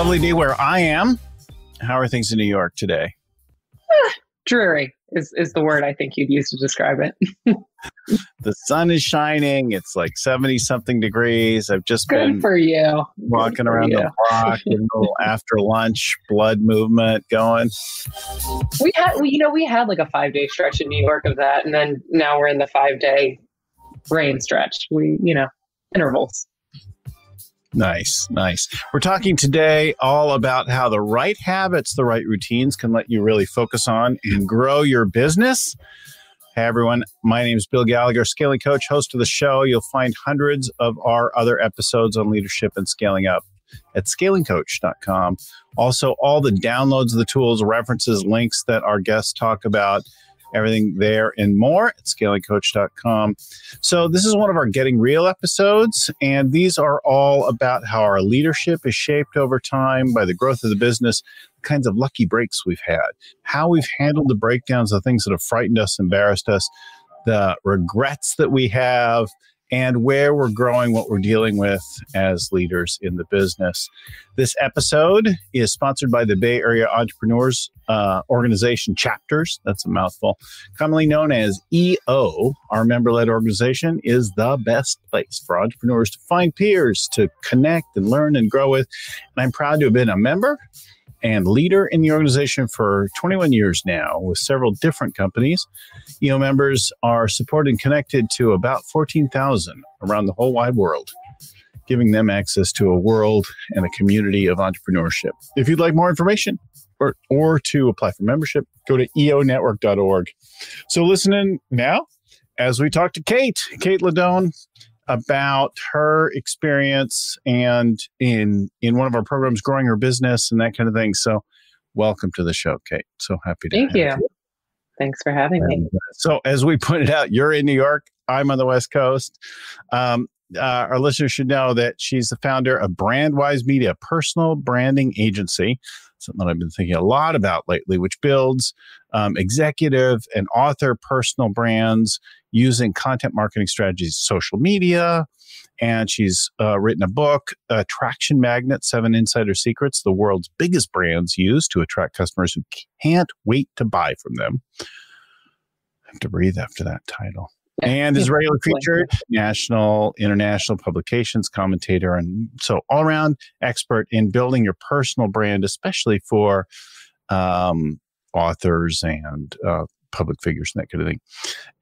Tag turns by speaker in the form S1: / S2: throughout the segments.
S1: lovely day where I am. How are things in New York today?
S2: Dreary is the word I think you'd use to describe it.
S1: The sun is shining. It's like 70 something degrees. I've just been
S2: Good for you.
S1: Walking around the block, a little after lunch blood movement going.
S2: We had like a 5-day stretch in New York of that, and then now we're in the 5-day rain stretch. Intervals.
S1: Nice. We're talking today all about how the right habits, the right routines can let you really focus on and grow your business. Hey, everyone. My name is Bill Gallagher, scaling coach, host of the show. You'll find hundreds of our other episodes on leadership and scaling up at scalingcoach.com. Also, all the downloads of the tools, references, links that our guests talk about, everything there and more at scalingcoach.com. So this is one of our Getting Real episodes, and these are all about how our leadership is shaped over time by the growth of the business, the kinds of lucky breaks we've had, how we've handled the breakdowns, the things that have frightened us, embarrassed us, the regrets that we have, and where we're growing, what we're dealing with as leaders in the business. This episode is sponsored by the Bay Area Entrepreneurs Organization Chapters. That's a mouthful. Commonly known as EO, our member-led organization is the best place for entrepreneurs to find peers, to connect and learn and grow with. And I'm proud to have been a member and leader in the organization for 21 years now with several different companies. EO members are supported and connected to about 14,000 around the whole wide world, giving them access to a world and a community of entrepreneurship. If you'd like more information or to apply for membership, go to eonetwork.org. So listen in now as we talk to Kait LeDonne, about her experience and in one of our programs, growing her business and that kind of thing. So welcome to the show, Kait. So happy to
S2: Thank
S1: have you.
S2: Thanks for having me.
S1: So as we pointed out, you're in New York. I'm on the West Coast. Our listeners should know that she's the founder of Brandwise Media, a personal branding agency, something that I've been thinking a lot about lately, which builds executive and author personal brands using content marketing strategies, social media. And she's written a book, Traction Magnet, 7 Insider Secrets the world's biggest brands use to attract customers who can't wait to buy from them. I have to breathe after that title. And is regularly featured national, international publications, commentator, and so all-around expert in building your personal brand, especially for authors and public figures and that kind of thing.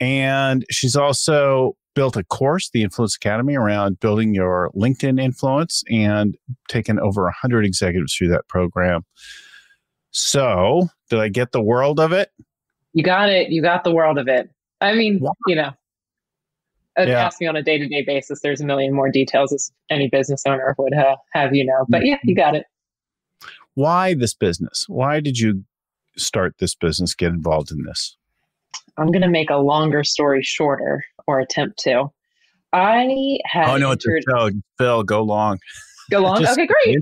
S1: And she's also built a course, the Influence Academy, around building your LinkedIn influence and taken over 100 executives through that program. So did I get the world of it?
S2: You got it. You got the world of it. I mean, ask me on a day-to-day basis. There's a million more details as any business owner would have you know. But yeah, you got it.
S1: Why this business? Why did you start this business, get involved in this?
S2: I'm going to make a longer story shorter, or attempt to. I had...
S1: Oh, no, it's a show. Phil, go long.
S2: Go long? Okay, great.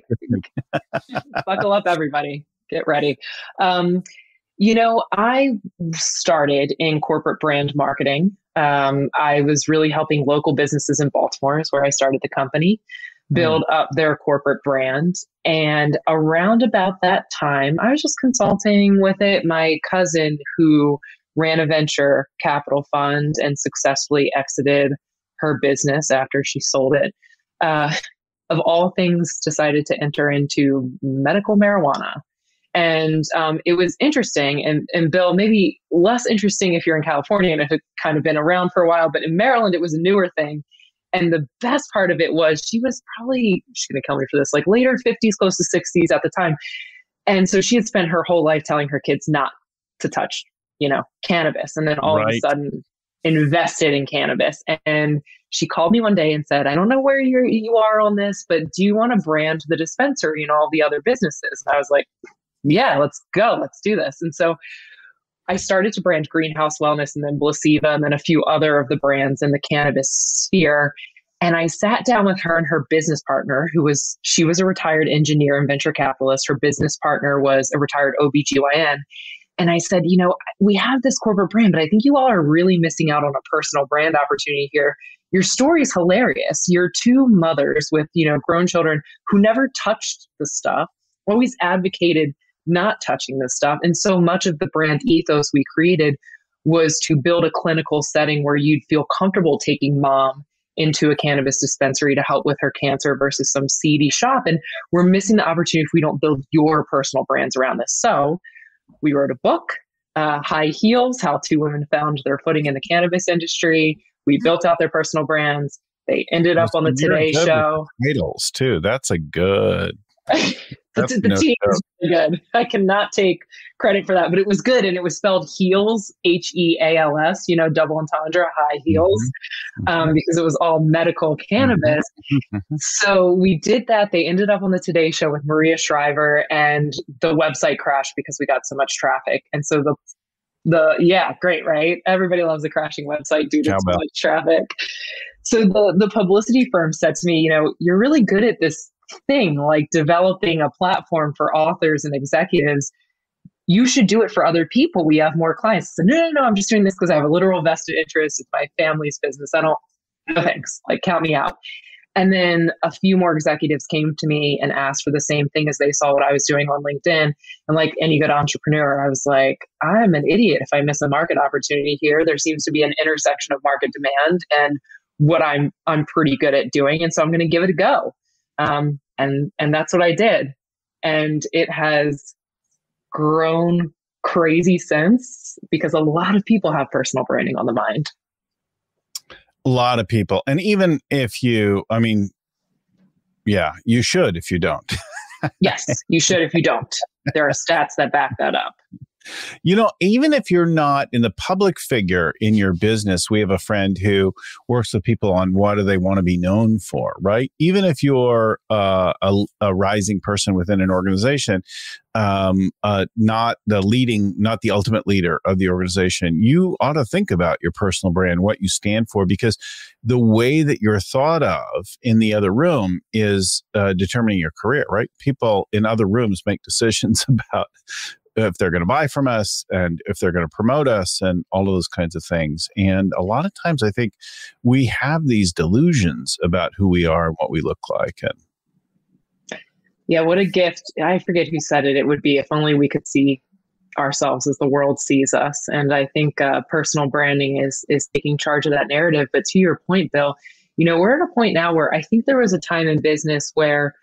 S2: Buckle up, everybody. Get ready. I started in corporate brand marketing. I was really helping local businesses in Baltimore, is where I started the company, build up their corporate brand. And around about that time, I was just consulting with it. My cousin, who ran a venture capital fund and successfully exited her business after she sold it, of all things, decided to enter into medical marijuana. And it was interesting. And Bill, maybe less interesting if you're in California and it had kind of been around for a while, but in Maryland, it was a newer thing. And the best part of it was she's going to kill me for this, like later 50s, close to 60s at the time. And so she had spent her whole life telling her kids not to touch, cannabis. And then all of a sudden invested in cannabis. And she called me one day and said, I don't know where you are on this, but do you want to brand the dispensary and all the other businesses? And I was like, yeah, let's go. Let's do this. And so I started to brand Greenhouse Wellness and then Blasiva and then a few other of the brands in the cannabis sphere. And I sat down with her and her business partner, she was a retired engineer and venture capitalist. Her business partner was a retired OBGYN. And I said, we have this corporate brand, but I think you all are really missing out on a personal brand opportunity here. Your story is hilarious. You're two mothers with, grown children who never touched the stuff. always advocated not touching this stuff. And so much of the brand ethos we created was to build a clinical setting where you'd feel comfortable taking mom into a cannabis dispensary to help with her cancer versus some seedy shop. And we're missing the opportunity if we don't build your personal brands around this. So we wrote a book, High Heels, How Two Women Found Their Footing in the Cannabis Industry. We built out their personal brands. They ended up on the Today Show.
S1: Titles too. That's a good.
S2: The team is really good. I cannot take credit for that, but it was good. And it was spelled Heels, Heals, double entendre, high heels, because it was all medical cannabis. So we did that. They ended up on the Today Show with Maria Shriver, and the website crashed because we got so much traffic. And so great, right? Everybody loves a crashing website due to so much traffic. So the publicity firm said to me, you're really good at this thing, like developing a platform for authors and executives. You should do it for other people. We have more clients. I said, no, I'm just doing this because I have a literal vested interest. It's my family's business. No thanks. Like, count me out. And then a few more executives came to me and asked for the same thing as they saw what I was doing on LinkedIn. And like any good entrepreneur, I was like, I'm an idiot if I miss a market opportunity here. There seems to be an intersection of market demand and what I'm pretty good at doing. And so I'm going to give it a go. And that's what I did. And it has grown crazy since, because a lot of people have personal branding on the mind.
S1: A lot of people. And even if you should if you don't.
S2: Yes, you should if you don't. There are stats that back that up.
S1: Even if you're not in the public figure in your business, we have a friend who works with people on what do they want to be known for, right? Even if you're a rising person within an organization, not the ultimate leader of the organization, you ought to think about your personal brand, what you stand for, because the way that you're thought of in the other room is determining your career, right? People in other rooms make decisions about if they're going to buy from us and if they're going to promote us and all of those kinds of things. And a lot of times I think we have these delusions about who we are and what we look like. And
S2: yeah, what a gift. I forget who said it. It would be if only we could see ourselves as the world sees us. And I think personal branding is taking charge of that narrative. But to your point, Bill, we're at a point now where I think there was a time in business where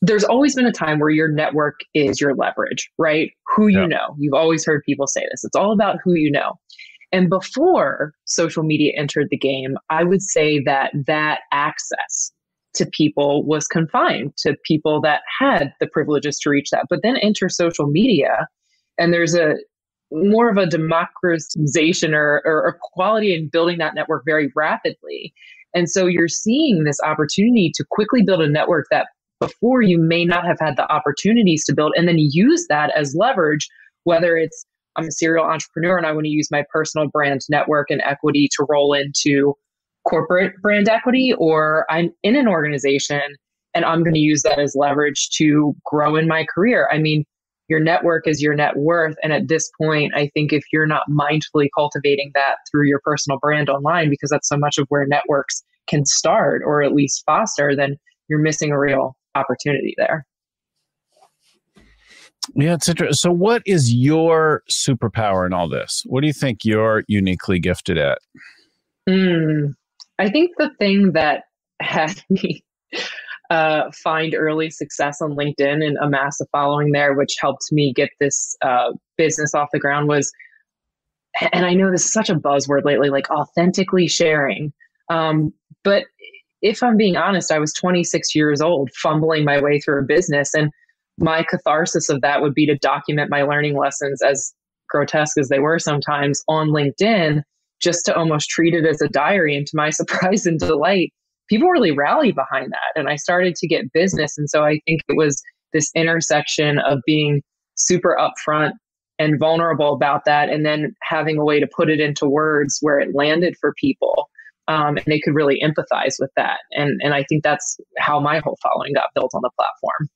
S2: there's always been a time where your network is your leverage, right? Who you know. You've always heard people say this. It's all about who you know. And before social media entered the game, I would say that access to people was confined to people that had the privileges to reach that. But then enter social media, and there's a more of a democratization or quality in building that network very rapidly. And so you're seeing this opportunity to quickly build a network that before you may not have had the opportunities to build, and then use that as leverage, whether it's I'm a serial entrepreneur and I want to use my personal brand network and equity to roll into corporate brand equity, or I'm in an organization and I'm going to use that as leverage to grow in my career. I mean, your network is your net worth. And at this point, I think if you're not mindfully cultivating that through your personal brand online, because that's so much of where networks can start or at least foster, then you're missing a real opportunity there.
S1: Yeah, it's interesting. So what is your superpower in all this? What do you think you're uniquely gifted at?
S2: I think the thing that had me find early success on LinkedIn and amass a following there, which helped me get this business off the ground, was, and I know this is such a buzzword lately, like authentically sharing. But if I'm being honest, I was 26 years old, fumbling my way through a business. And my catharsis of that would be to document my learning lessons, as grotesque as they were sometimes, on LinkedIn, just to almost treat it as a diary. And to my surprise and delight, people really rallied behind that. And I started to get business. And so I think it was this intersection of being super upfront and vulnerable about that, and then having a way to put it into words where it landed for people. And they could really empathize with that. And I think that's how my whole following got built on the platform.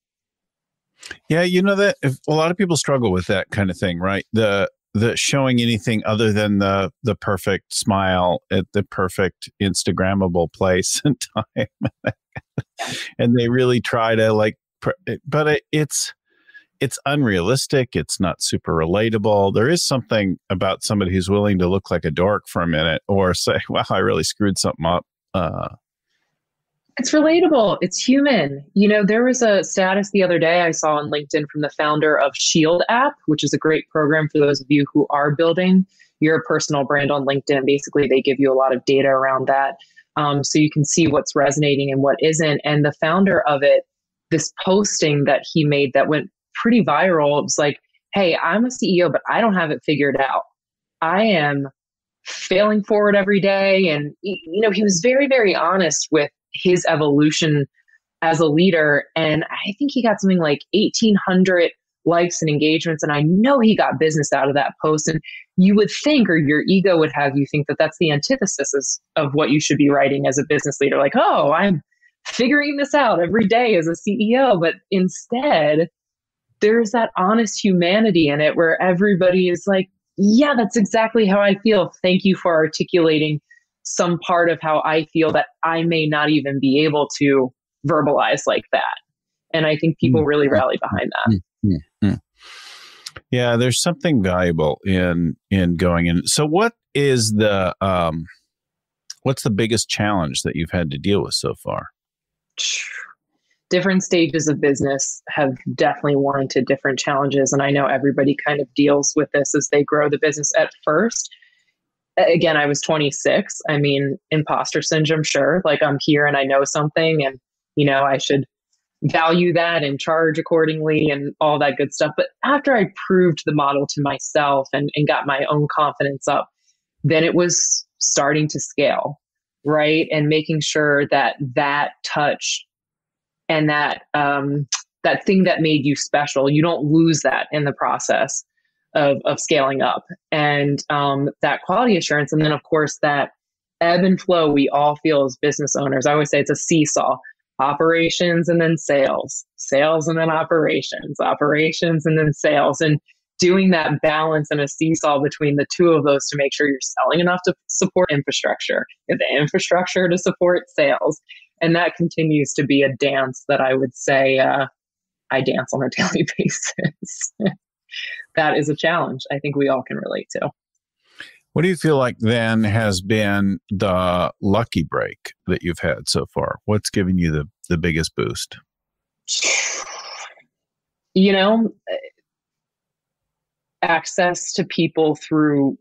S1: Yeah, that a lot of people struggle with that kind of thing, right? The showing anything other than the perfect smile at the perfect Instagrammable place and time. And they really try to like, but it's unrealistic. It's not super relatable. There is something about somebody who's willing to look like a dork for a minute or say, wow, I really screwed something up.
S2: It's relatable. It's human. There was a status the other day I saw on LinkedIn from the founder of Shield app, which is a great program for those of you who are building your personal brand on LinkedIn. Basically, they give you a lot of data around that. So you can see what's resonating and what isn't. And the founder of it, this posting that he made that went pretty viral, it was like, hey, I'm a CEO, but I don't have it figured out. I am failing forward every day. And, he was very, very honest with his evolution as a leader. And I think he got something like 1,800 likes and engagements. And I know he got business out of that post. And you would think, or your ego would have you think that that's the antithesis of what you should be writing as a business leader. Like, oh, I'm figuring this out every day as a CEO. But instead, there's that honest humanity in it where everybody is like, yeah, that's exactly how I feel. Thank you for articulating some part of how I feel that I may not even be able to verbalize like that. And I think people really rally behind that.
S1: Yeah, there's something valuable in going in. So what is what's the biggest challenge that you've had to deal with so far?
S2: Different stages of business have definitely warranted different challenges. And I know everybody kind of deals with this as they grow the business at first. Again, I was 26. I mean, imposter syndrome, sure. Like I'm here and I know something and, I should value that and charge accordingly and all that good stuff. But after I proved the model to myself and got my own confidence up, then it was starting to scale, right? And making sure that touch and that thing that made you special, you don't lose that in the process of scaling up, and that quality assurance. And then of course that ebb and flow we all feel as business owners. I always say it's a seesaw: operations and then sales, sales and then operations, operations and then sales. And doing that balance and a seesaw between the two of those to make sure you're selling enough to support infrastructure, and the infrastructure to support sales. And that continues to be a dance that I would say I dance on a daily basis. That is a challenge I think we all can relate to.
S1: What do you feel like then has been the lucky break that you've had so far? What's given you the biggest boost?
S2: Access to people through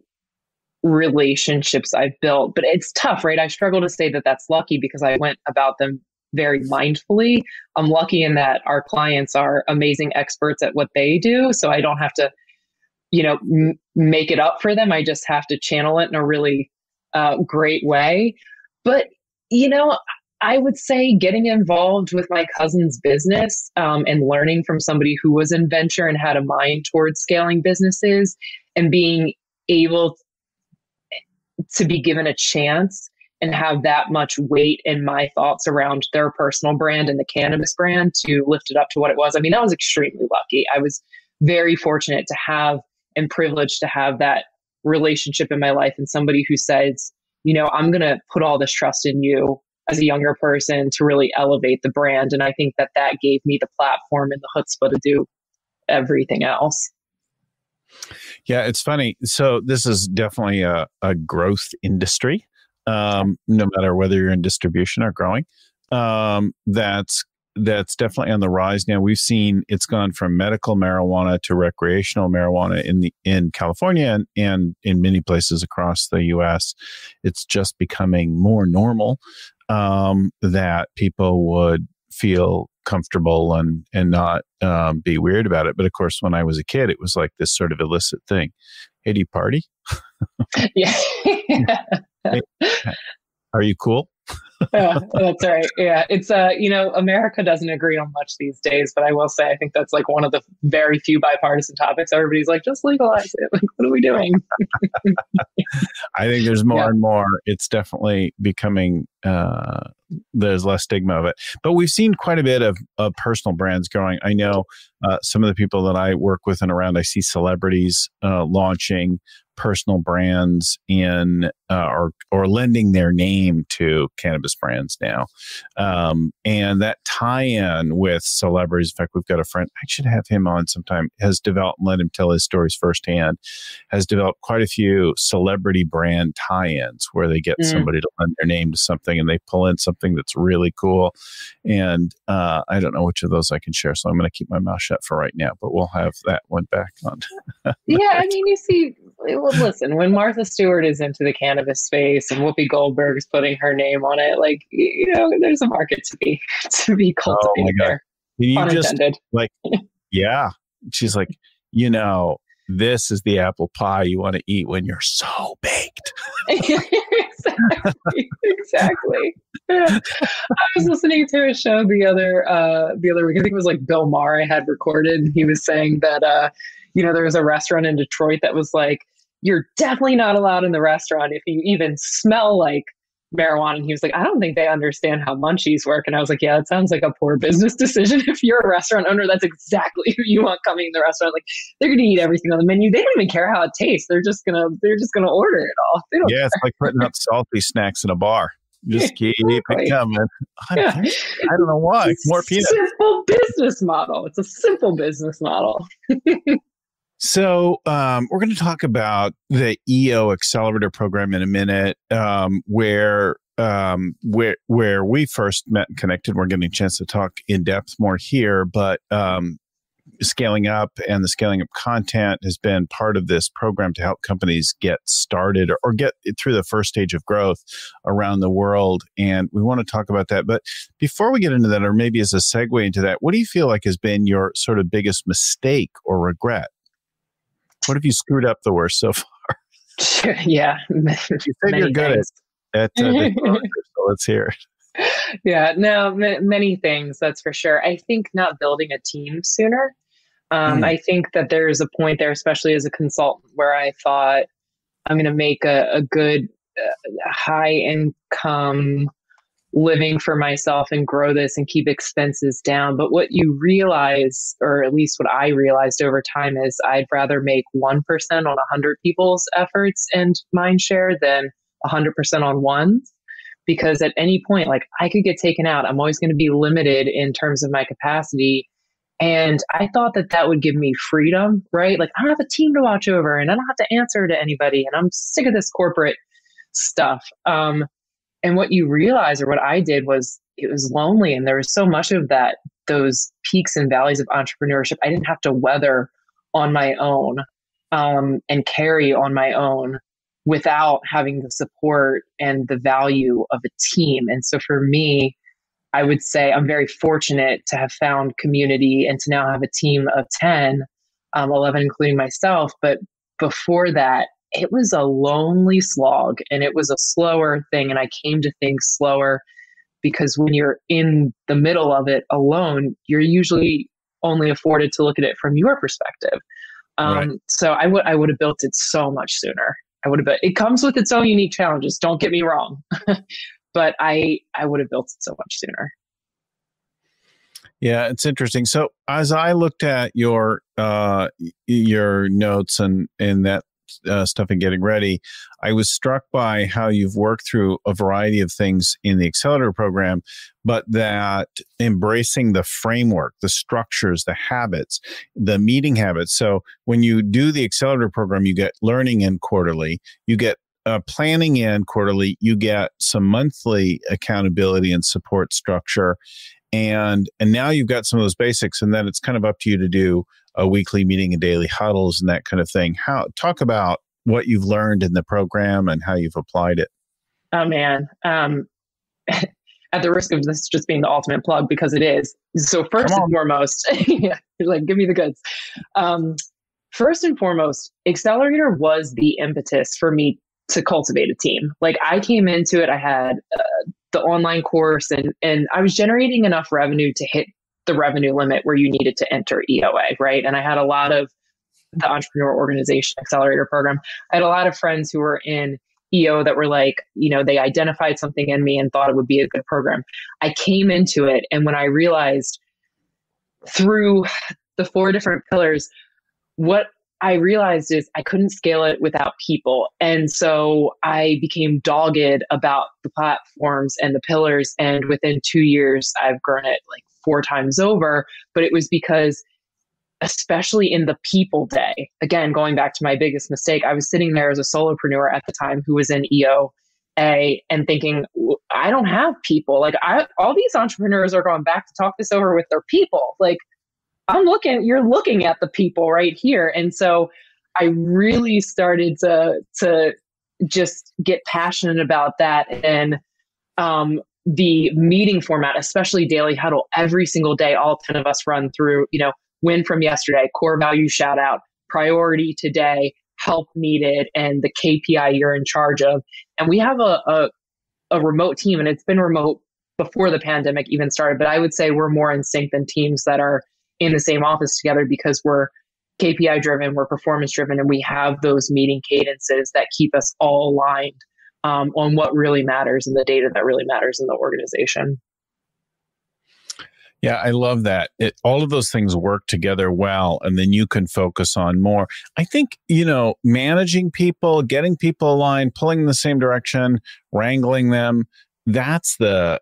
S2: relationships I've built, but it's tough, right? I struggle to say that that's lucky because I went about them very mindfully. I'm lucky in that our clients are amazing experts at what they do. So I don't have to, make it up for them. I just have to channel it in a really great way. But, I would say getting involved with my cousin's business and learning from somebody who was in venture and had a mind towards scaling businesses and being able to be given a chance and have that much weight in my thoughts around their personal brand and the cannabis brand to lift it up to what it was. I mean, that was extremely lucky. I was very fortunate to have and privileged to have that relationship in my life, and somebody who says, I'm going to put all this trust in you as a younger person to really elevate the brand. And I think that gave me the platform and the chutzpah to do everything else.
S1: Yeah, it's funny. So this is definitely a growth industry, no matter whether you're in distribution or growing. That's definitely on the rise now. We've seen it's gone from medical marijuana to recreational marijuana in California and in many places across the U.S. It's just becoming more normal that people would feel comfortable and not be weird about it. But of course, when I was a kid, it was like this sort of illicit thing. Hey, do you party?
S2: Yeah.
S1: Hey, are you cool?
S2: Yeah, that's right. Yeah. It's, America doesn't agree on much these days, but I will say, I think that's like one of the very few bipartisan topics. Everybody's like, just legalize it. Like, what are we doing?
S1: I think there's more and more. It's definitely becoming, there's less stigma of it. But we've seen quite a bit of personal brands growing. I know some of the people that I work with and around, I see celebrities launching personal brands in or lending their name to cannabis brands now. And that tie-in with celebrities. In fact, we've got a friend, I should have him on sometime, has developed, let him tell his stories firsthand, has developed quite a few celebrity brand tie-ins where they get somebody to lend their name to something and they pull in something that's really cool. And I don't know which of those I can share, so I'm going to keep my mouth shut for right now, but we'll have that one back on.
S2: Yeah, I mean, you see, well, listen, when Martha Stewart is into the cannabis space and Whoopi Goldberg's putting her name on it, like, there's a market to be cultivated there.
S1: You
S2: Pun
S1: just
S2: intended.
S1: like, yeah. She's like, this is the apple pie you want to eat when you're so baked.
S2: Exactly. I was listening to a show the other week. I think it was like Bill Maher I had recorded. And he was saying that there was a restaurant in Detroit that was like, you're definitely not allowed in the restaurant if you even smell like marijuana. And he was like, I don't think they understand how munchies work. And I was like, yeah, it sounds like a poor business decision. If you're a restaurant owner, that's exactly who you want coming in the restaurant. Like, they're going to eat everything on the menu. They don't even care how it tastes. They're just gonna order it all. They don't care.
S1: It's like putting up salty snacks in a bar. Just keep it coming. I don't know why. More peanuts.
S2: Simple business model. It's a simple business model.
S1: So we're going to talk about the EO Accelerator program in a minute, where we first met and connected. We're getting a chance to talk in depth more here, but scaling up and the scaling up content has been part of this program to help companies get started or get through the first stage of growth around the world. And we want to talk about that. But before we get into that, or maybe as a segue into that, what do you feel like has been your sort of biggest mistake or regret? What have you screwed up the worst so far?
S2: Yeah.
S1: You said you're good at so let's hear it.
S2: Yeah, no, many things, that's for sure. I think not building a team sooner. I think that there's a point there, especially as a consultant, where I thought I'm going to make a good high income living for myself and grow this and keep expenses down. But what you realize, or at least what I realized over time, is I'd rather make 1% on 100 people's efforts and mind share than 100% on one's. Because at any point, like, I could get taken out. I'm always going to be limited in terms of my capacity. And I thought that would give me freedom, right? Like, I don't have a team to watch over and I don't have to answer to anybody. And I'm sick of this corporate stuff. And what you realize, or what I did, was it was lonely. And there was so much of that, those peaks and valleys of entrepreneurship, I didn't have to weather on my own and carry on my own without having the support and the value of a team. And so for me, I would say I'm very fortunate to have found community and to now have a team of 10, 11, including myself. But before that, it was a lonely slog and it was a slower thing. And I came to things slower because when you're in the middle of it alone, you're usually only afforded to look at it from your perspective. Right. So I would have built it so much sooner. It comes with its own unique challenges. Don't get me wrong, but I would have built it so much sooner.
S1: Yeah, it's interesting. So as I looked at your notes and that stuff and getting ready, I was struck by how you've worked through a variety of things in the Accelerator program, but that embracing the framework, the structures, the habits, the meeting habits. So when you do the Accelerator program, you get learning in quarterly, you get planning in quarterly, you get some monthly accountability and support structure. And now you've got some of those basics, and then it's kind of up to you to do a weekly meeting and daily huddles and that kind of thing. Talk about what you've learned in the program and how you've applied it.
S2: Oh, man. At the risk of this just being the ultimate plug, because it is. So first and foremost, yeah, like, give me the goods. First and foremost, Accelerator was the impetus for me to cultivate a team. Like, I came into it, I had the online course and I was generating enough revenue to hit the revenue limit where you needed to enter EOA, right? And I had a lot of the Entrepreneur Organization Accelerator program. I had a lot of friends who were in EO that were like, they identified something in me and thought it would be a good program. I came into it, and when I realized through the 4 different pillars, what I realized is I couldn't scale it without people. And so I became dogged about the platforms and the pillars. And within 2 years, I've grown it like 4 times over. But it was because, especially in the people day, again, going back to my biggest mistake, I was sitting there as a solopreneur at the time who was in EOA and thinking, I don't have people. Like all these entrepreneurs are going back to talk this over with their people. Like, you're looking at the people right here. And so I really started to just get passionate about that. And the meeting format, especially daily huddle, every single day, all 10 of us run through, win from yesterday, core value shout out, priority today, help needed, and the KPI you're in charge of. And we have a remote team, and it's been remote before the pandemic even started, but I would say we're more in sync than teams that are in the same office together because we're KPI driven, we're performance driven, and we have those meeting cadences that keep us all aligned on what really matters and the data that really matters in the organization.
S1: Yeah, I love that. All of those things work together well, and then you can focus on more. I think, managing people, getting people aligned, pulling in the same direction, wrangling them, that's the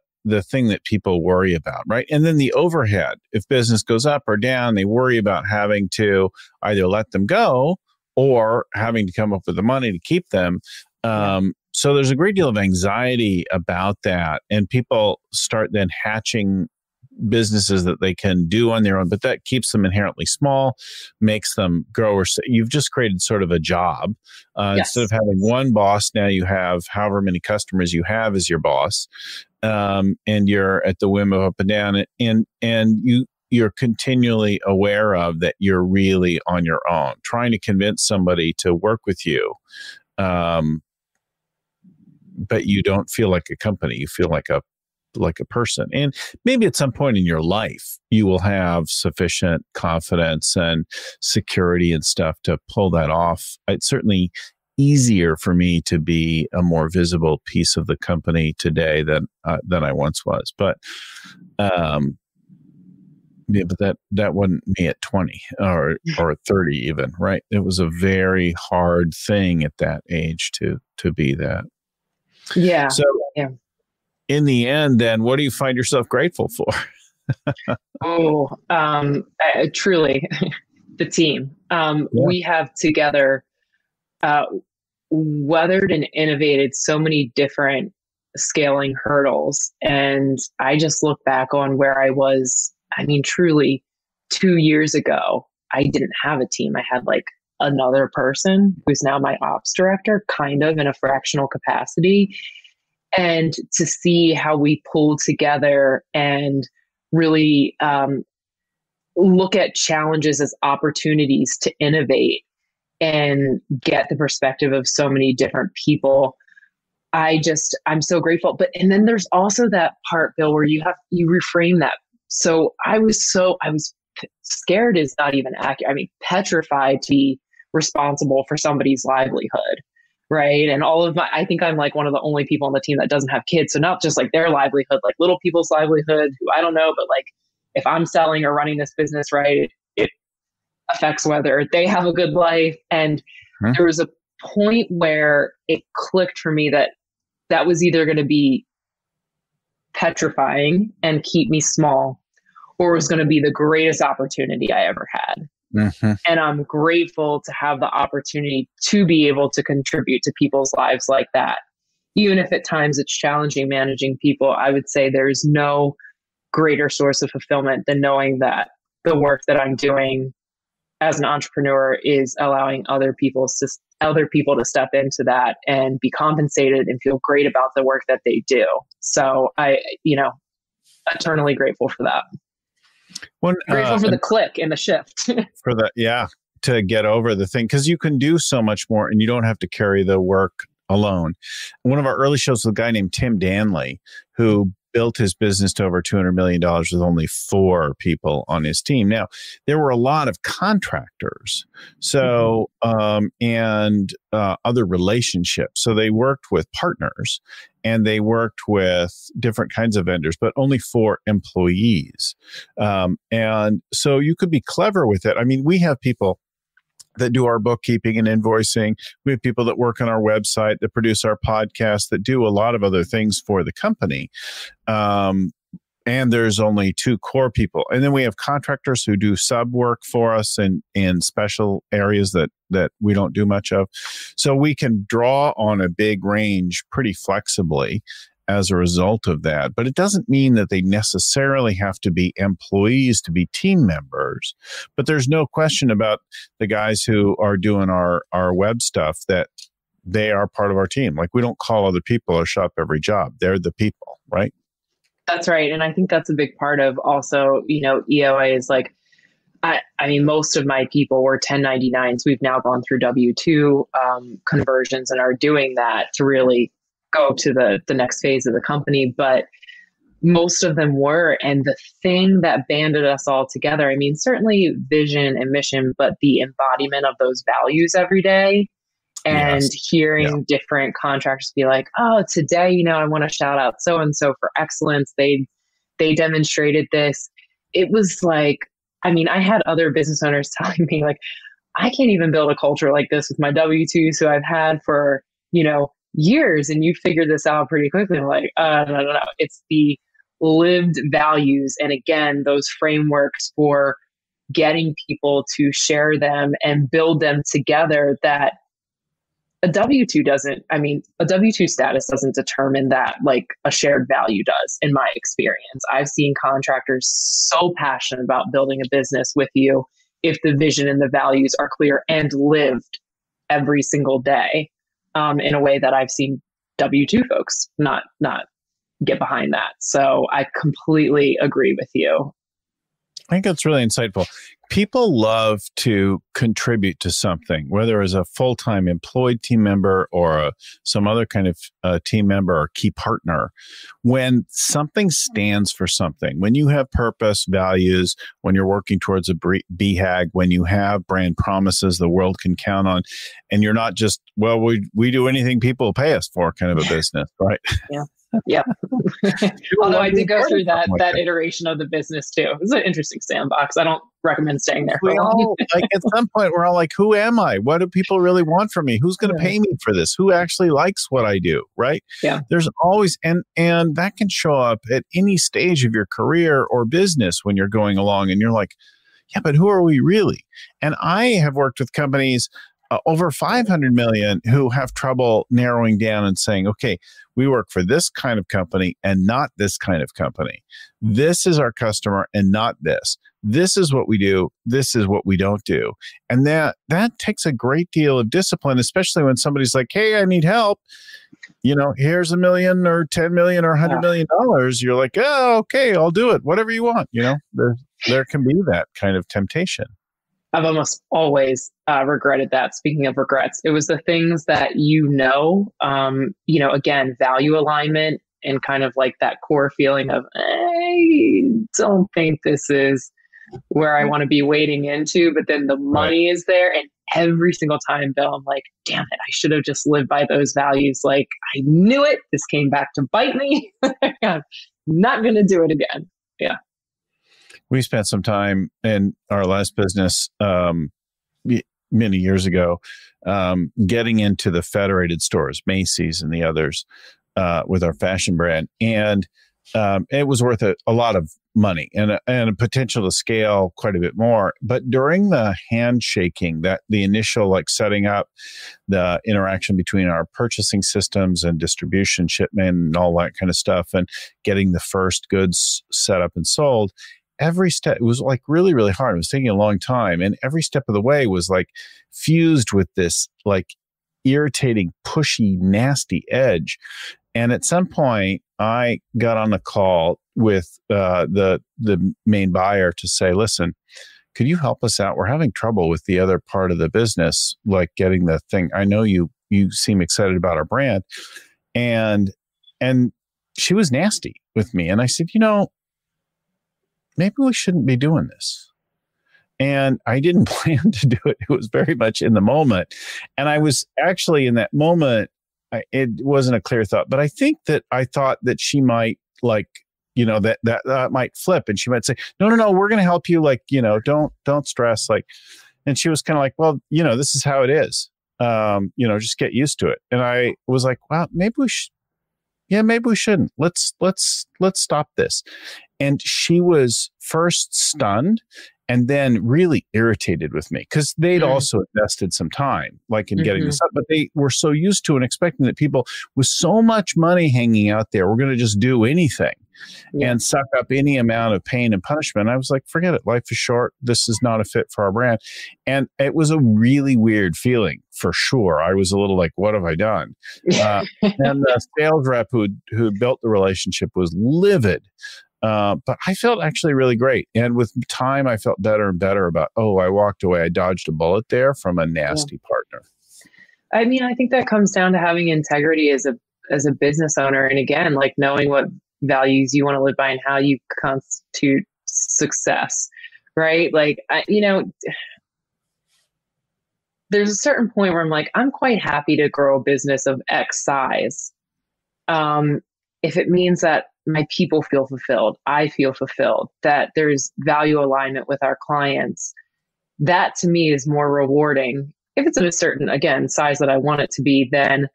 S1: thing that people worry about, right? And then the overhead, if business goes up or down, they worry about having to either let them go or having to come up with the money to keep them. So there's a great deal of anxiety about that. And people start then hatching businesses that they can do on their own, but that keeps them inherently small, makes them grow. Or you've just created sort of a job. Instead of having one boss, now you have however many customers you have as your boss. And you're at the whim of up and down, and you're continually aware of that you're really on your own, trying to convince somebody to work with you. But you don't feel like a company, you feel like a person. And maybe at some point in your life, you will have sufficient confidence and security and stuff to pull that off. It's certainly easier for me to be a more visible piece of the company today than I once was. But but that wasn't me at 20 or 30 even, right? It was a very hard thing at that age to be that.
S2: Yeah.
S1: So in the end, then, what do you find yourself grateful for?
S2: Truly, the team. We have together weathered and innovated so many different scaling hurdles. And I just look back on where I was, truly 2 years ago, I didn't have a team. I had like another person who's now my ops director, kind of in a fractional capacity. And to see how we pulled together and really look at challenges as opportunities to innovate and get the perspective of so many different people. I'm so grateful. And then there's also that part, Bill, where you reframe that. So I was scared is not even accurate. Petrified to be responsible for somebody's livelihood. Right. And I think I'm like one of the only people on the team that doesn't have kids. So not just like their livelihood, like little people's livelihood who I don't know, but like if I'm selling or running this business, right, it affects whether they have a good life. And there was a point where it clicked for me that was either going to be petrifying and keep me small, or was going to be the greatest opportunity I ever had. Mm-hmm. And I'm grateful to have the opportunity to be able to contribute to people's lives like that. Even if at times it's challenging managing people, I would say there's no greater source of fulfillment than knowing that the work that I'm doing as an entrepreneur is allowing other people to step into that and be compensated and feel great about the work that they do. So I, eternally grateful for that. Grateful for the click and the shift.
S1: For that, yeah, to get over the thing, because you can do so much more and you don't have to carry the work alone. One of our early shows was a guy named Tim Danley, who built his business to over $200 million with only 4 people on his team. Now, there were a lot of contractors, so and other relationships. So they worked with partners and they worked with different kinds of vendors, but only 4 employees. And so you could be clever with it. We have people that do our bookkeeping and invoicing. We have people that work on our website, that produce our podcast, that do a lot of other things for the company. And there's only 2 core people. And then we have contractors who do sub work for us in special areas that we don't do much of. So we can draw on a big range pretty flexibly as a result of that. But it doesn't mean that they necessarily have to be employees to be team members. But there's no question about the guys who are doing our web stuff that they are part of our team. Like, we don't call other people or show up every job. They're the people, right?
S2: That's right. And I think that's a big part of also, EOA is like, I mean, most of my people were 1099s. We've now gone through W-2 conversions and are doing that to really go to the next phase of the company. But most of them were. And the thing that banded us all together, I mean, certainly vision and mission, but the embodiment of those values every day. And hearing different contractors be like, oh, today, I want to shout out so-and-so for excellence. They demonstrated this. It was like, I mean, I had other business owners telling me like, I can't even build a culture like this with my W-2s who I've had for, years. And you figured this out pretty quickly. I'm like, no. It's the lived values. And again, those frameworks for getting people to share them and build them together that a W-2 status doesn't determine that like a shared value does, in my experience. I've seen contractors so passionate about building a business with you if the vision and the values are clear and lived every single day, in a way that I've seen W-2 folks not get behind that. So I completely agree with you.
S1: I think that's really insightful. People love to contribute to something, whether as a full-time employed team member or some other kind of team member or key partner. When something stands for something, when you have purpose, values, when you're working towards a BHAG, when you have brand promises the world can count on, and you're not just, well, we do anything people pay us for kind of a business, right?
S2: Yeah. Yeah. Although I did go through that iteration of the business too. It was an interesting sandbox. I don't recommend staying there for long.
S1: Like at some point we're all like, who am I? What do people really want from me? Who's going to pay me for this? Who actually likes what I do? Right.
S2: Yeah.
S1: There's always, and that can show up at any stage of your career or business when you're going along and you're like, yeah, but who are we really? And I have worked with companies over 500 million who have trouble narrowing down and saying, okay, we work for this kind of company and not this kind of company. This is our customer and not this. This is what we do. This is what we don't do. And that takes a great deal of discipline, especially when somebody's like, hey, I need help. Here's $1 million or 10 million or $100 million. You're like, oh, okay, I'll do it. Whatever you want. There can be that kind of temptation.
S2: I've almost always regretted that. Speaking of regrets, it was the things that again, value alignment and kind of like that core feeling of, I don't think this is where I want to be wading into, but then the money is there. And every single time, Bill, I'm like, damn it, I should have just lived by those values. Like, I knew it. This came back to bite me. I'm not going to do it again. Yeah.
S1: We spent some time in our last business many years ago getting into the federated stores, Macy's and the others, with our fashion brand. And it was worth a lot of money and a potential to scale quite a bit more. But during the handshaking, that the initial like setting up the interaction between our purchasing systems and distribution, shipment and all that kind of stuff, and getting the first goods set up and sold, every step, it was like really, really hard. It was taking a long time. And every step of the way was like fused with this like irritating, pushy, nasty edge. And at some point I got on a call with the main buyer to say, listen, could you help us out? We're having trouble with the other part of the business, like getting the thing. I know you seem excited about our brand. And she was nasty with me. And I said, maybe we shouldn't be doing this. And I didn't plan to do it. It was very much in the moment. And I was actually in that moment, it wasn't a clear thought, but I think that I thought that she might like, that might flip and she might say, no, we're going to help you. Like, don't stress. Like, And she was kind of like, well, this is how it is. Just get used to it. And I was like, wow, maybe we should. Yeah, maybe we shouldn't. Let's stop this. And she was first stunned and then really irritated with me because they'd also invested some time, like in getting this up, but they were so used to and expecting that people with so much money hanging out there were going to just do anything and suck up any amount of pain and punishment. I was like, forget it. Life is short. This is not a fit for our brand. And it was a really weird feeling for sure. I was a little like, what have I done? And the sales rep who built the relationship was livid. But I felt actually really great. And with time, I felt better and better about, I walked away. I dodged a bullet there from a nasty partner.
S2: I mean, I think that comes down to having integrity as a business owner. And again, like knowing what values you want to live by and how you constitute success, right? Like, there's a certain point where I'm like, I'm quite happy to grow a business of X size. If it means that my people feel fulfilled, I feel fulfilled, that there's value alignment with our clients, that to me is more rewarding. If it's at a certain, again, size that I want it to be, then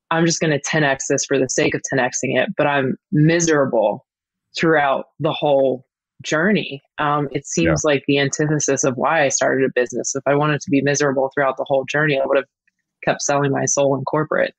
S2: I'm just going to 10x this for the sake of 10xing it, but I'm miserable throughout the whole journey. It seems like the antithesis of why I started a business. If I wanted to be miserable throughout the whole journey, I would have kept selling my soul in corporate.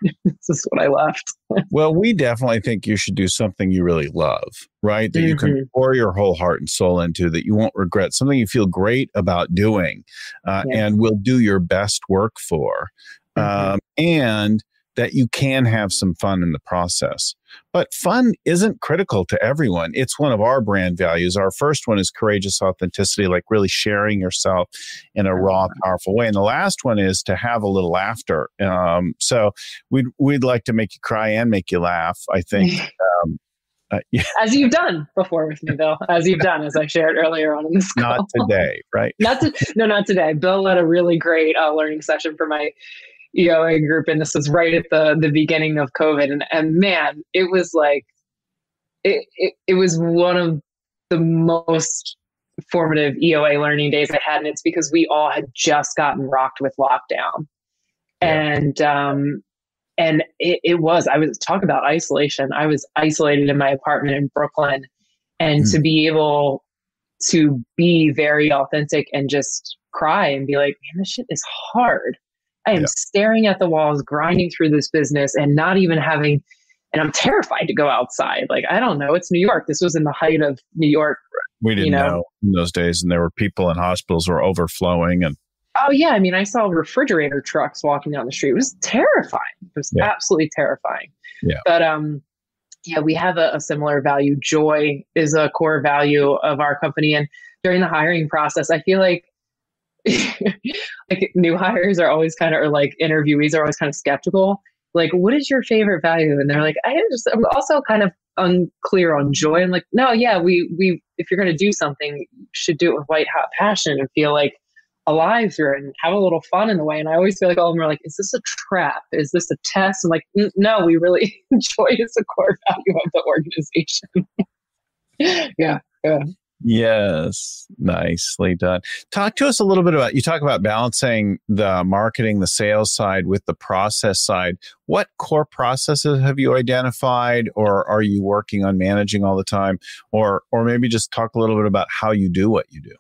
S2: This is what I left.
S1: Well, we definitely think you should do something you really love, right? That you can pour your whole heart and soul into, that you won't regret, something you feel great about doing and will do your best work for. And that you can have some fun in the process. But fun isn't critical to everyone. It's one of our brand values. Our first one is courageous authenticity, like really sharing yourself in a raw, powerful way. And the last one is to have a little laughter. So we'd like to make you cry and make you laugh, I think.
S2: As you've done before with me, Bill. As you've done, as I shared earlier on in this call.
S1: Not today, right?
S2: Not today. Bill led a really great learning session for my EOA group, and this was right at the beginning of COVID, and man, it was like it was one of the most formative EOA learning days I had, and it's because we all had just gotten rocked with lockdown, and it was, I was talking about isolation. I was isolated in my apartment in Brooklyn, and to be able to be very authentic and just cry and be like, man, this shit is hard. I am staring at the walls, grinding through this business and not even having, and I'm terrified to go outside. Like, I don't know. It's New York. This was in the height of New York.
S1: We didn't know in those days. And there were people in hospitals who were overflowing. And
S2: oh yeah. I mean, I saw refrigerator trucks walking down the street. It was terrifying. It was absolutely terrifying. Yeah. But, we have a similar value. Joy is a core value of our company. And during the hiring process, I feel like like new hires are always or like interviewees are always kind of skeptical. Like, what is your favorite value? And they're like, I'm also kind of unclear on joy. And like, no, we if you're going to do something, you should do it with white hot passion and feel like alive through it and have a little fun in the way. And I always feel like all of them are like, is this a trap? Is this a test? I'm like, no, we really joy is a core value of the organization. Yeah.
S1: Yes. Nicely done. Talk to us a little bit about, you talk about balancing the marketing, the sales side with the process side. What core processes have you identified, or are you working on managing all the time? Or maybe just talk a little bit about how you do what you do.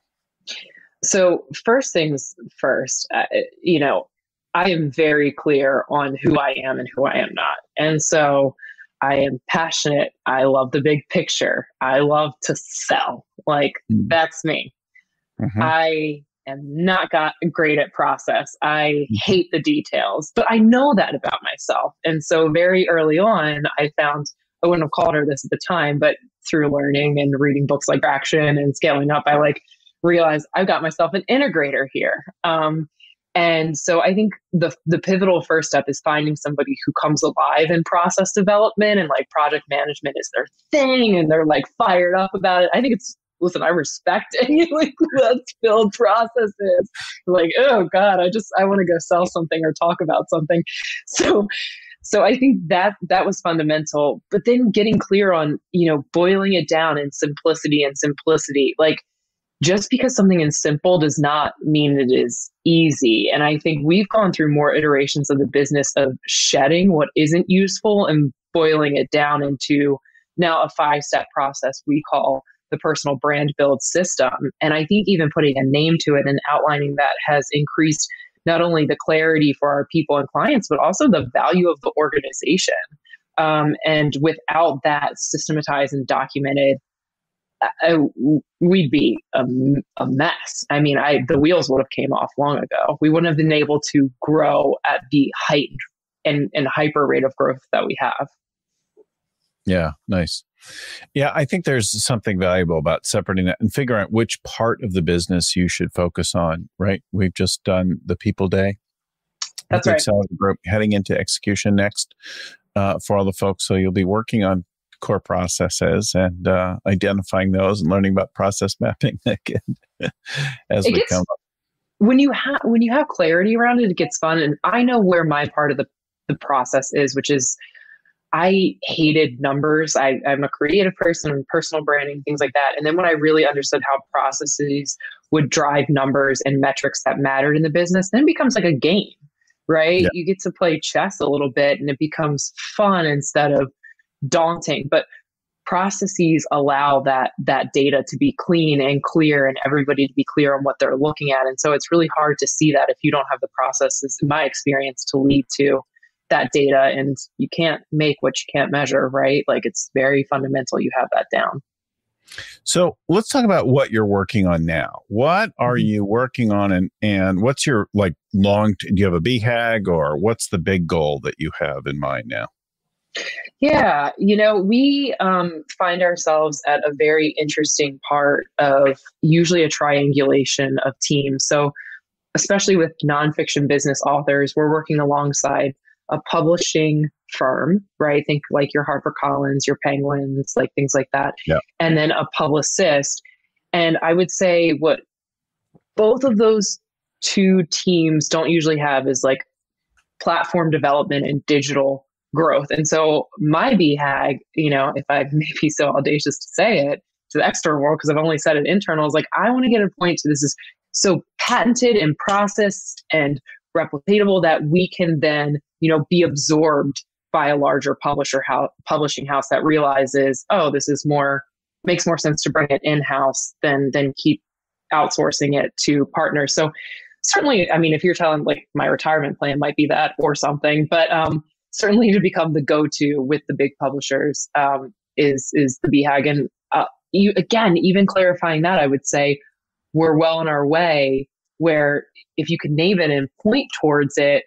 S2: So first things first, I am very clear on who I am and who I am not. And so I am passionate. I love the big picture. I love to sell. Like, that's me. I am not great at process. I hate the details, but I know that about myself. And so very early on, I found, I wouldn't have called her this at the time, but through learning and reading books like Traction and Scaling Up, I realized I've got myself an integrator here. And so I think the pivotal first step is finding somebody who comes alive in process development, and like project management is their thing and they're like fired up about it. I think listen, I respect it. Like, let's build processes. Like, oh God, I want to go sell something or talk about something. So I think that was fundamental, but then getting clear on, boiling it down in simplicity. Like, just because something is simple does not mean it is easy. And I think we've gone through more iterations of the business of shedding what isn't useful and boiling it down into now a 5-step process we call the personal brand build system. And I think even putting a name to it and outlining that has increased not only the clarity for our people and clients, but also the value of the organization. And without that systematized and documented, we'd be a mess. I mean, the wheels would have came off long ago. We wouldn't have been able to grow at the height and hyper rate of growth that we have.
S1: Yeah, nice. Yeah, I think there's something valuable about separating that and figuring out which part of the business you should focus on, right? We've just done the People Day.
S2: That's right.
S1: Group heading into execution next for all the folks. So you'll be working on core processes and identifying those and learning about process mapping again as we come up.
S2: When you have clarity around it, it gets fun. And I know where my part of the process is, which is I hated numbers. I'm a creative person and personal branding, things like that. And then when I really understood how processes would drive numbers and metrics that mattered in the business, then it becomes like a game, right? Yeah. You get to play chess a little bit and it becomes fun instead of daunting. But processes allow that data to be clean and clear and everybody to be clear on what they're looking at. And so it's really hard to see that if you don't have the processes, in my experience, to lead to that data. And you can't make what you can't measure, right? Like it's very fundamental you have that down.
S1: So let's talk about what you're working on now. What are you working on and what's your do you have a BHAG or what's the big goal that you have in mind now?
S2: Yeah, we find ourselves at a very interesting part of usually a triangulation of teams. So especially with nonfiction business authors, we're working alongside a publishing firm, right? Think like your HarperCollins, your Penguins, like things like that.
S1: Yeah.
S2: And then a publicist. And I would say what both of those two teams don't usually have is like platform development and digital growth. And so my BHAG, if I may be so audacious to say it to the external world, because I've only said it internal, is like, I want to get a point to this is so patented and processed and replicatable that we can then, be absorbed by a larger publishing house that realizes, oh, this is makes more sense to bring it in-house than keep outsourcing it to partners. So certainly, I mean, if you're telling like my retirement plan might be that or something, but certainly to become the go-to with the big publishers is the BHAG. And even clarifying that, I would say we're well on our way where if you could name it and point towards it,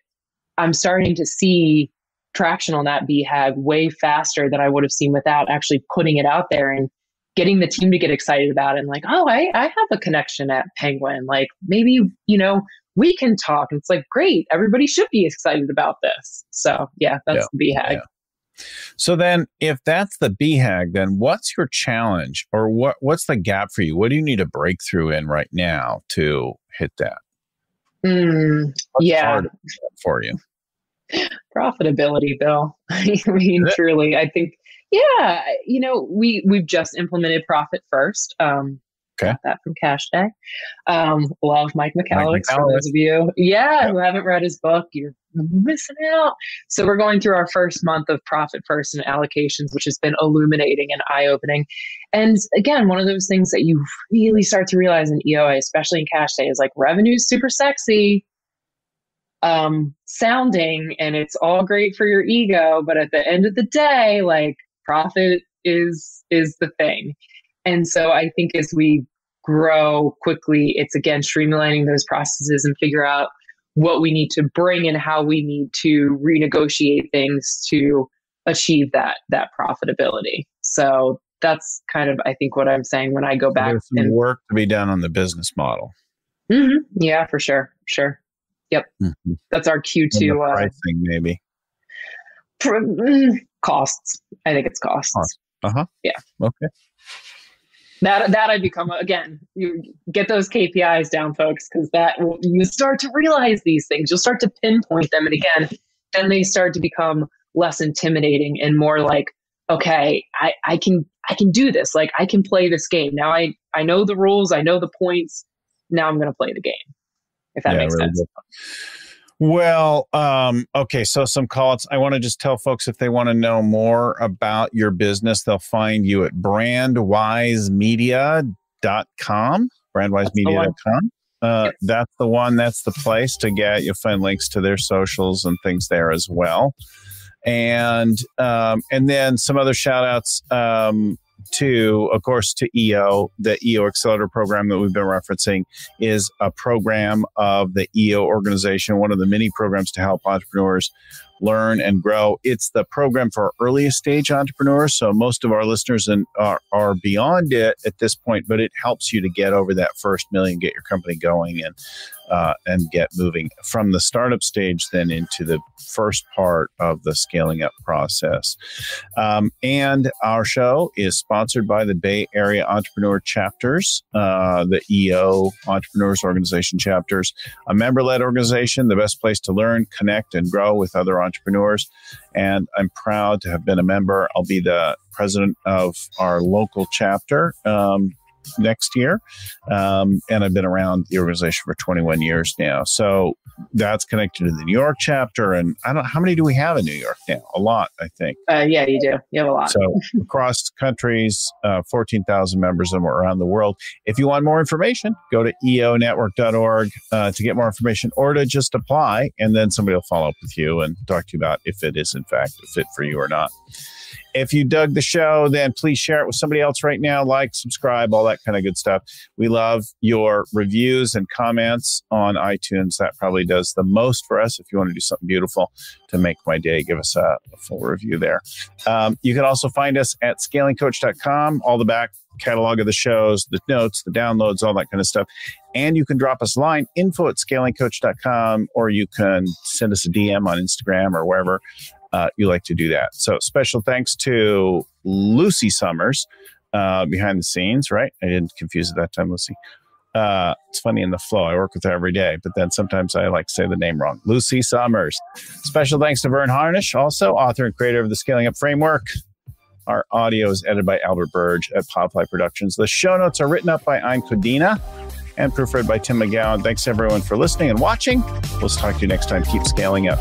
S2: I'm starting to see traction on that BHAG way faster than I would have seen without actually putting it out there and getting the team to get excited about it and like, oh, I have a connection at Penguin. Like maybe, we can talk. And it's like, great, everybody should be excited about this. So yeah, that's the BHAG.
S1: Yeah. So then if that's the BHAG, then what's your challenge or what's the gap for you? What do you need a breakthrough in right now to hit that? What's hard for you?
S2: Profitability, Bill. I mean, truly, I think, we've just implemented Profit First. Got that from Cash Day. Love Mike McCallum. For those of you, who haven't read his book, you're missing out. So we're going through our first month of Profit First and allocations, which has been illuminating and eye-opening. And again, one of those things that you really start to realize in EOA, especially in Cash Day, is like revenue's super sexy sounding, and it's all great for your ego, but at the end of the day, like profit is the thing. And so I think as we grow quickly, it's again streamlining those processes and figure out what we need to bring and how we need to renegotiate things to achieve that So that's kind of, I think, what I'm saying when I go back.
S1: There's some work to be done on the business model.
S2: Mm-hmm. Yeah, for sure. Yep. Mm-hmm. That's our Q2.
S1: Pricing, maybe.
S2: Costs. I think it's costs.
S1: Uh-huh.
S2: Yeah.
S1: Okay.
S2: That I become, again, you get those KPIs down, folks, because you start to realize these things. You'll start to pinpoint them. And again, then they start to become less intimidating and more like, okay, I can I can do this. Like, I can play this game. Now I know the rules. I know the points. Now I'm going to play the game, if that makes
S1: really
S2: sense.
S1: Good. Well, okay. So some call-outs. I want to just tell folks, if they want to know more about your business, they'll find you at brandwisemedia.com, brandwisemedia.com.
S2: Yes.
S1: That's the one. That's the place to get. You'll find links to their socials and things there as well. And then some other shout outs, to, of course, to EO. The EO Accelerator program that we've been referencing is a program of the EO organization, one of the many programs to help entrepreneurs learn and grow. It's the program for earliest stage entrepreneurs. So most of our listeners are beyond it at this point, but it helps you to get over that first million, get your company going, and get moving from the startup stage then into the first part of the scaling up process. And our show is sponsored by the Bay Area Entrepreneur Chapters, the EO Entrepreneurs Organization chapters, a member-led organization, the best place to learn, connect, and grow with other entrepreneurs. And I'm proud to have been a member. I'll be the president of our local chapter next year. And I've been around the organization for 21 years now. So that's connected to the New York chapter. And I don't know, how many do we have in New York now? A lot, I think.
S2: Yeah, you do. You have a lot.
S1: So across countries, 14,000 members and around the world. If you want more information, go to eonetwork.org to get more information, or to just apply. And then somebody will follow up with you and talk to you about if it is in fact a fit for you or not. If you dug the show, then please share it with somebody else right now. Like, subscribe, all that kind of good stuff. We love your reviews and comments on iTunes. That probably does the most for us. If you want to do something beautiful to make my day, give us a full review there. You can also find us at scalingcoach.com, all the back catalog of the shows, the notes, the downloads, all that kind of stuff. And you can drop us a line, info@scalingcoach.com, or you can send us a DM on Instagram or wherever you like to do that. So special thanks to Lucy Summers behind the scenes, right? I didn't confuse it that time, Lucy. It's funny in the flow. I work with her every day, but then sometimes I like to say the name wrong. Lucy Summers. Special thanks to Vern Harnish, also author and creator of the Scaling Up Framework. Our audio is edited by Albert Burge at Popfly Productions. The show notes are written up by Ein Kodina and proofread by Tim McGowan. Thanks everyone for listening and watching. We'll talk to you next time. Keep scaling up.